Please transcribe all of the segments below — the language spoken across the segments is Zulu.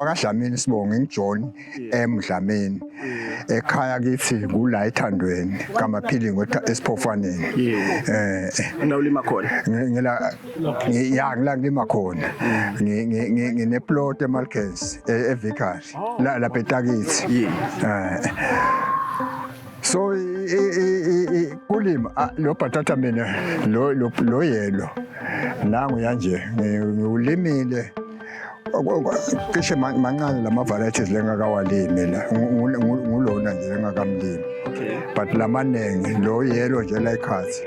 AkaDlamini Sibonga ngiJohn Dlamini ekhaya kithi kula eThandweni kaMaphili eSiphofaneni Nawulima khona ngila ngilima khona ngineplot eMalkens eVikari lapha eTakithi so kulima lo bhatata mina lo yelo nangu yanje ngiulimile cishe mancane lama varieties lengakawalimi la ngulona nje engakamlimi but lamanengi lo yellow nje la ikhathi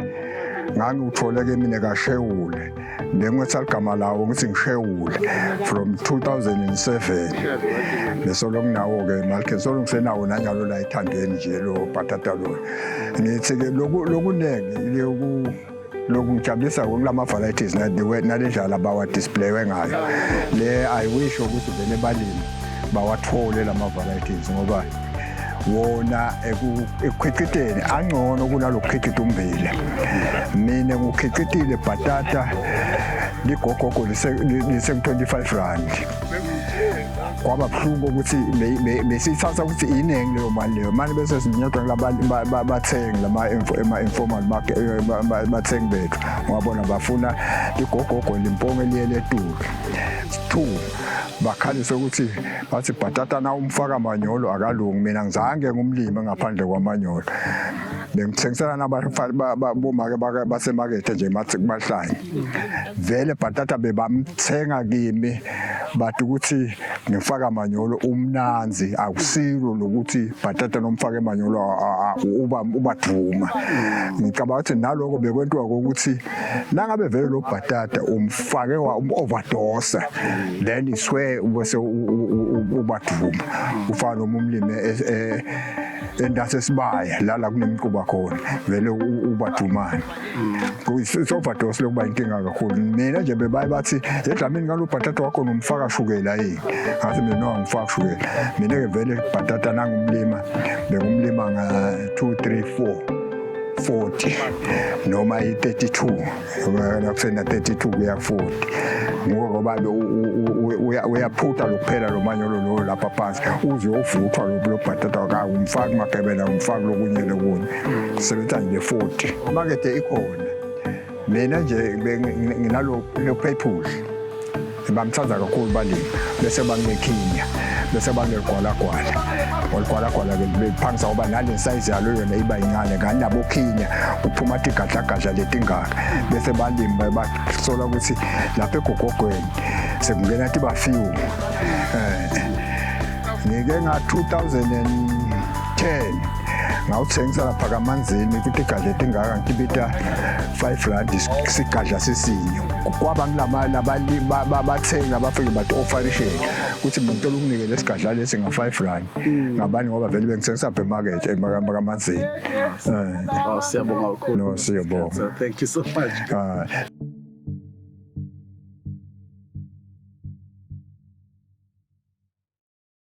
ngangithole ke mina kaShewule bengithi aligama lawo ngithi ngiShewule from 2007 bese lokunawo ke malike so ngisenawo nanyalo la eThandweni nje lo bhatata lo ngithi ke lokunengi lokungijabulisa kulama varieties nalendlela bawa display ngayo le I wish ukuthi vele balimi bawathole lama varieties ngoba wona ekukhiciteni angcono kunalokukhicita ummbila mina ngukhicitile bhatata ligogogo lise 25 rand kwaba buhlungu ukuthi besithatha ukuthi inengi leyo mali leyo manje bese sinyodwa labantu bathenga lama informal market bathenga bethu ngabona bafuna igogogo limpongo liyele etulu 2 bakhalisa ukuthi bathi bhatata na umfaka amanyolo akalungi mina ngizange ngumlimi ngaphandle kwamanyolo bengithengisela nabomake basemarket nje bathi kubahlanye vele bhatata bebamthenga kimi bathi ukuthi ngifaka amanyolo umnanzi akusilo lokuthi bhatata nomfaka emanyolo ubaduma ngicabanga ukuthi naloko bekwentiwa ukuthi nangabe vele lo bhatata umfake overdose then iswe bese ubaduma ufana nomlimi endase sibaya la kunemquba khona vele ubadumana kuyisoverdose lokuba inkinga kakhulu mina nje bebayi bathi eDlamini ngalo bhatata wakho nomfaka shukela yini ngathi mina ngifaka shukela mina ke vele bhatata nangumlima bengumlima nga 2 3 4 40 noma i32 kusena 32 kuya 40 ngoba uyaphutha lokuphela lo manyolo lo lapha phansi uze uvuthwa lo bhatata wakho umfaka magabela umfaka lokunye lokunye sebenza nje 40 market ikhona mina nje nginalo purple bamthatha kakhulu balimi bese bangekhinya bese banegwala ke bephangisa uba nale size yalo yona iba incane kanabo khinya uphuma igadla letingaka bese balimi basola ukuthi lapha egogogweni sekungena athi bafew ngike nga 2010 ngawuthengisa lapha kaManzini ukuthi igadla letingaka ngibita 5 rand isigadla sesinye kwaba ngilama bathenga bafike bathi offerisheni ukuthi ngicela ukunikela isigadla lesi nga 5 rand ngabani ngoba vele bengithengisa lapha emarket kaManzini siyabonga kakhulu no siyabonga thank you so much